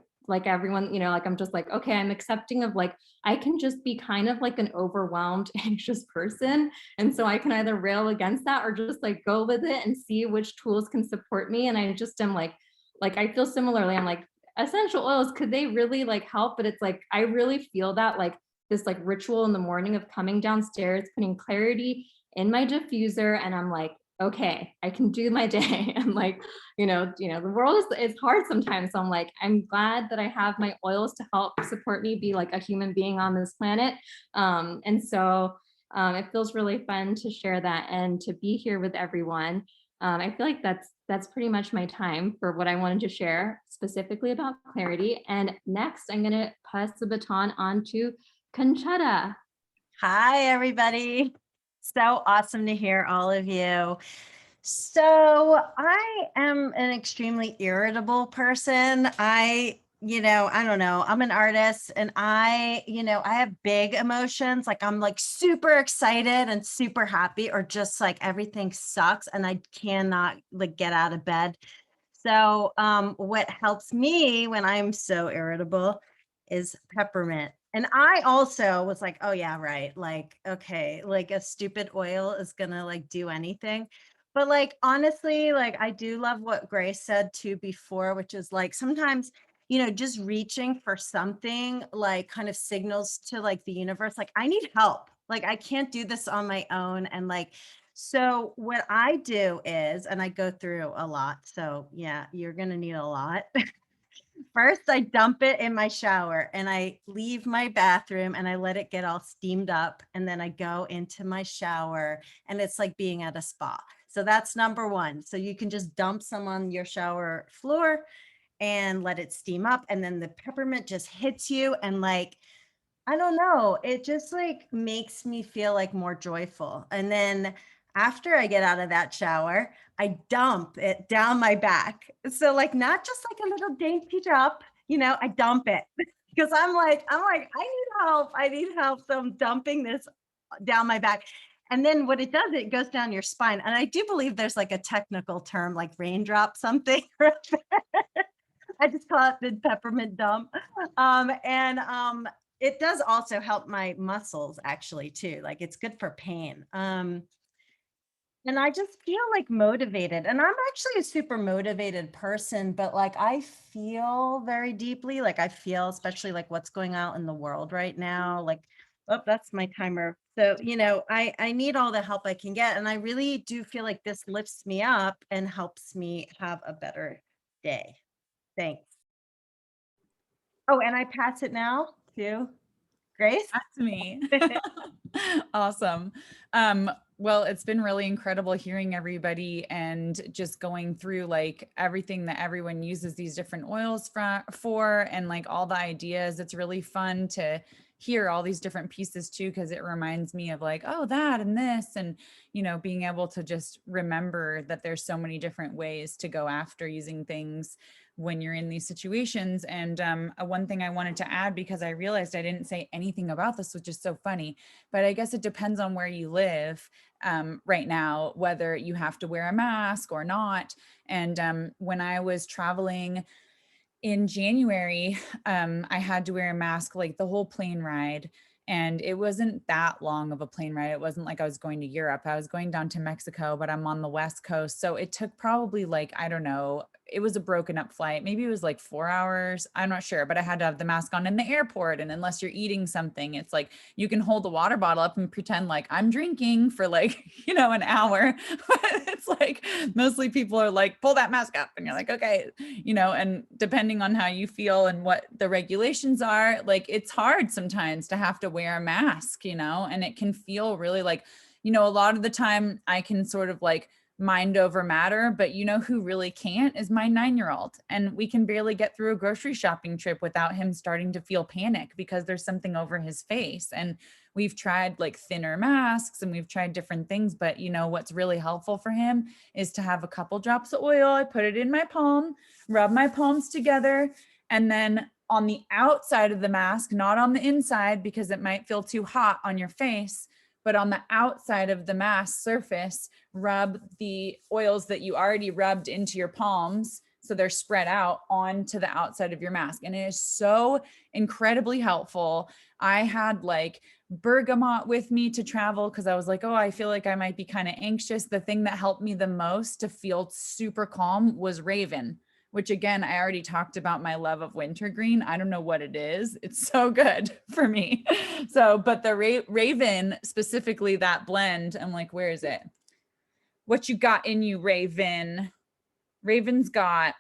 G: everyone, you know, like I'm just like, okay, I'm accepting of like, I can just be kind of like an overwhelmed, anxious person. And so I can either rail against that or just like go with it and see which tools can support me. And I just am like I feel similarly. I'm like, essential oils, could they really like help? But it's like, I really feel that like this like ritual in the morning of coming downstairs, putting Clarity in my diffuser. And I'm like, okay, I can do my day. And like, the world is hard sometimes. So I'm like, I'm glad that I have my oils to help support me be like a human being on this planet. And so it feels really fun to share that and to be here with everyone. I feel like that's pretty much my time for what I wanted to share specifically about Clarity. And next, I'm going to pass the baton on to Conchetta.
H: Hi, everybody. So awesome to hear all of you. So I am an extremely irritable person. I don't know, I'm an artist and I have big emotions. Like I'm like super excited and super happy or just like everything sucks and I cannot like get out of bed. So what helps me when I'm so irritable is peppermint. And I also was like, oh yeah, right. Like, okay, like a stupid oil is gonna like do anything. But like, honestly, like I do love what Grace said too before, which is like sometimes, just reaching for something like kind of signals to like the universe, like I need help. Like I can't do this on my own. And like, so what I do is, and I go through a lot. So yeah, you're going to need a lot. First, I dump it in my shower and I leave my bathroom and I let it get all steamed up. And then I go into my shower and it's like being at a spa. So that's number one. So you can just dump some on your shower floor and let it steam up. And then the peppermint just hits you. And like, I don't know, it just like makes me feel like more joyful. And then after I get out of that shower, I dump it down my back. So like not just like a little dainty drop, I dump it because I'm like, I need help. I need help. So I'm dumping this down my back. And then what it does, it goes down your spine. And I do believe there's like a technical term like raindrop something. I just call it the peppermint dump. It does also help my muscles actually too. Like it's good for pain. And I just feel like motivated. And I'm actually a super motivated person, but like I feel very deeply, like I feel especially like what's going on in the world right now. Like, oh, that's my timer. So, I need all the help I can get. And I really do feel like this lifts me up and helps me have a better day. Thanks. Oh, and I pass it now to Grace.
B: That's me. Awesome. Well, it's been really incredible hearing everybody and just going through like everything that everyone uses these different oils for and like all the ideas. It's really fun to hear all these different pieces too, because it reminds me of like, oh, that and this, and, being able to just remember that there's so many different ways to go after using things when you're in these situations. And one thing I wanted to add, because I realized I didn't say anything about this, which is so funny, but I guess it depends on where you live right now, whether you have to wear a mask or not. And when I was traveling in January, I had to wear a mask like the whole plane ride. And it wasn't that long of a plane ride. It wasn't like I was going to Europe. I was going down to Mexico, but I'm on the West Coast. So it took probably like, I don't know, it was a broken up flight. Maybe it was like 4 hours. I'm not sure, but I had to have the mask on in the airport. And unless you're eating something, it's like you can hold the water bottle up and pretend like I'm drinking for like, an hour. It's like mostly people are like, pull that mask up. And you're like, okay, and depending on how you feel and what the regulations are, like it's hard sometimes to have to wear a mask, and it can feel really like, a lot of the time I can sort of like mind over matter, but who really can't is my 9-year-old. And we can barely get through a grocery shopping trip without him starting to feel panic because there's something over his face. And we've tried like thinner masks and we've tried different things, but what's really helpful for him is to have a couple drops of oil. I put it in my palm, rub my palms together, and then on the outside of the mask, not on the inside because it might feel too hot on your face, but on the outside of the mask surface, rub the oils that you already rubbed into your palms so they're spread out onto the outside of your mask. And it is so incredibly helpful. I had like bergamot with me to travel because I was like, oh, I feel like I might be kind of anxious. The thing that helped me the most to feel super calm was Raven, which again, I already talked about my love of wintergreen. I don't know what it is. It's so good for me. So, but the Raven, specifically that blend, I'm like, where is it? What you got in you, Raven? Raven's got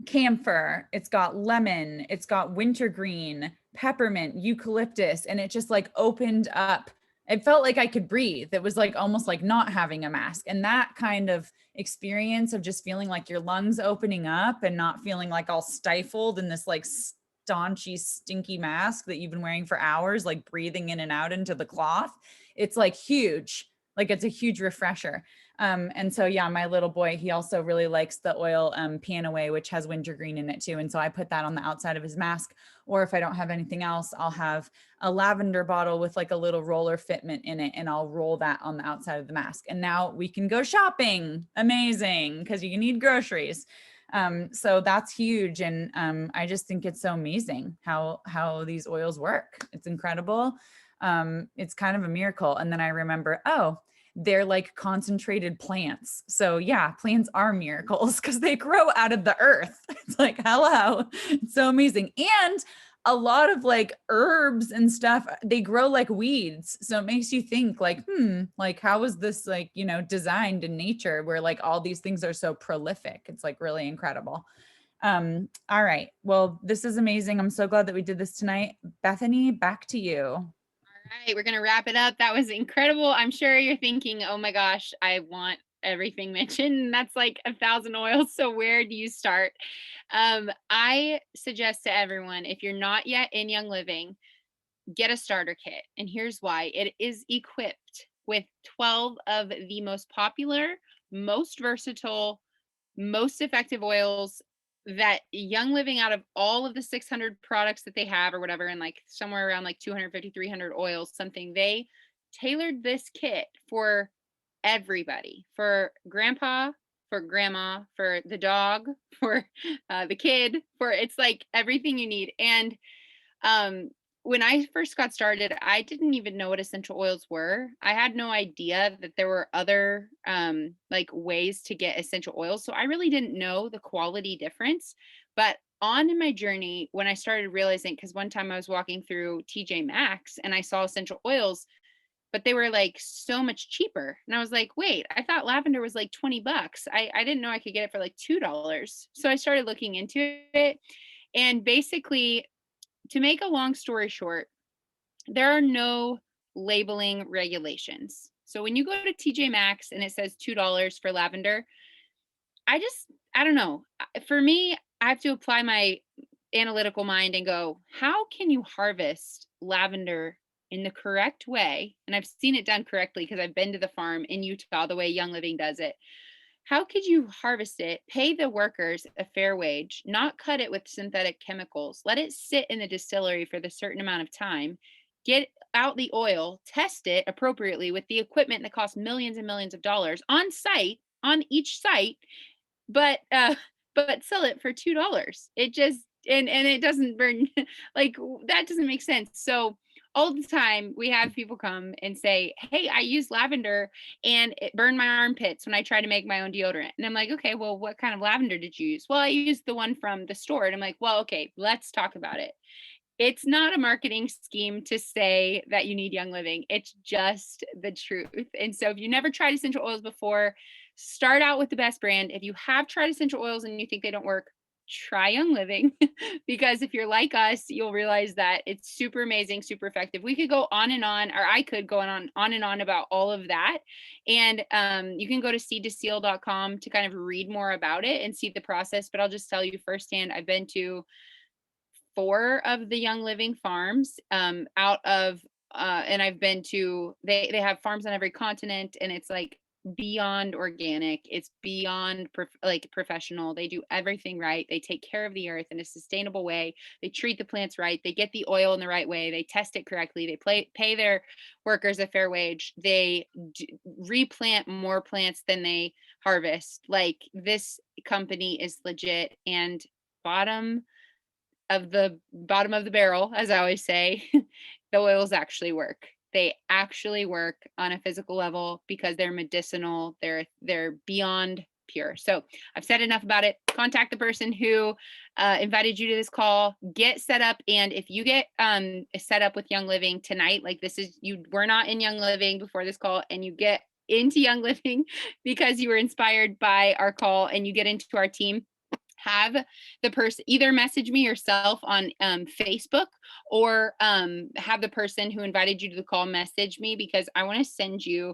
B: camphor, it's got lemon, it's got wintergreen, peppermint, eucalyptus, and it just like opened up. It felt like I could breathe. It was like almost like not having a mask. And that kind of experience of just feeling like your lungs opening up and not feeling like all stifled in this like staunchy, stinky mask that you've been wearing for hours, like breathing in and out into the cloth. It's like huge. Like it's a huge refresher. And so, yeah, my little boy, he also really likes the oil Panaway, which has wintergreen in it too. And so I put that on the outside of his mask, or if I don't have anything else, I'll have a lavender bottle with like a little roller fitment in it, and I'll roll that on the outside of the mask. And now we can go shopping. Amazing, because you need groceries. So that's huge. And I just think it's so amazing how these oils work. It's incredible. It's kind of a miracle. And then I remember, oh, they're like concentrated plants. So yeah, plants are miracles because they grow out of the earth. It's like, hello, it's so amazing. And a lot of like herbs and stuff, they grow like weeds. So it makes you think like, like how was this like, designed in nature where like all these things are so prolific? It's like really incredible. All right. Well, this is amazing. I'm so glad that we did this tonight. Bethany, back to you.
A: All right, we're going to wrap it up. That was incredible. I'm sure you're thinking, oh my gosh, I want everything mentioned. That's like 1,000 oils. So where do you start? I suggest to everyone, if you're not yet in Young Living, get a starter kit. And here's why. It is equipped with 12 of the most popular, most versatile, most effective oils that Young Living, out of all of the 600 products that they have or whatever, and like somewhere around like 250, 300 oils, something, they tailored this kit for everybody, for grandpa, for grandma, for the dog, for the kid, for, it's like everything you need. And when I first got started, I didn't even know what essential oils were. I had no idea that there were other like ways to get essential oils. So I really didn't know the quality difference. But on in my journey, when I started realizing, because one time I was walking through TJ Maxx and I saw essential oils, but they were like so much cheaper. And I was like, wait, I thought lavender was like $20. I didn't know I could get it for like $2. So I started looking into it. And basically, to make a long story short, there are no labeling regulations. So when you go to TJ Maxx and it says $2 for lavender, I don't know. For me, I have to apply my analytical mind and go, how can you harvest lavender in the correct way? And I've seen it done correctly because I've been to the farm in Utah the way Young Living does it. How could you harvest it, pay the workers a fair wage, not cut it with synthetic chemicals, let it sit in the distillery for the certain amount of time, get out the oil, test it appropriately with the equipment that costs millions and millions of dollars on site, on each site, but sell it for $2. It just, and it doesn't burn, like that doesn't make sense. So all the time we have people come and say, hey, I use lavender and it burned my armpits when I tried to make my own deodorant. And I'm like, okay, well, what kind of lavender did you use? Well, I used the one from the store. And I'm like, well, okay, let's talk about it. It's not a marketing scheme to say that you need Young Living. It's just the truth. And so if you never tried essential oils before, start out with the best brand. If you have tried essential oils and you think they don't work, try Young Living because if you're like us, you'll realize that it's super amazing, super effective. We could go on and on, or I could go on and on about all of that. And you can go to seedtoseal.com to kind of read more about it and see the process. But I'll just tell you firsthand, I've been to 4 of the Young Living farms out of and I've been to they have farms on every continent, and it's like beyond organic, it's beyond like professional. They do everything right, they take care of the earth in a sustainable way, they treat the plants right, they get the oil in the right way, they test it correctly, they pay their workers a fair wage, they replant more plants than they harvest. Like, this company is legit. And bottom of the barrel, as I always say, the oils actually work. They actually work on a physical level because they're medicinal. They're beyond pure. So I've said enough about it. Contact the person who invited you to this call. Get set up, and if you get set up with Young Living tonight, like this is you were not in Young Living before this call, and you get into Young Living because you were inspired by our call, and you get into our team. Have the person either message me yourself on Facebook, or have the person who invited you to the call message me, because I want to send you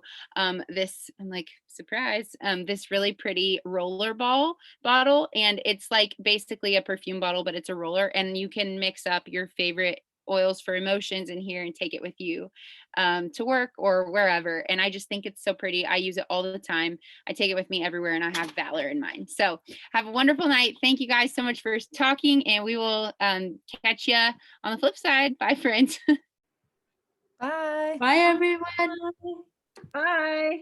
A: this, I'm like, surprise, this really pretty roller bottle. And it's like basically a perfume bottle, but it's a roller, and you can mix up your favorite oils for emotions in here and take it with you to work or wherever. And I just think it's so pretty. I use it all the time. I take it with me everywhere, and I have Valor in mine. So have a wonderful night. Thank you guys so much for talking, and we will catch you on the flip side. Bye, friends.
B: Bye.
G: Bye, everyone.
H: Bye.
D: Bye.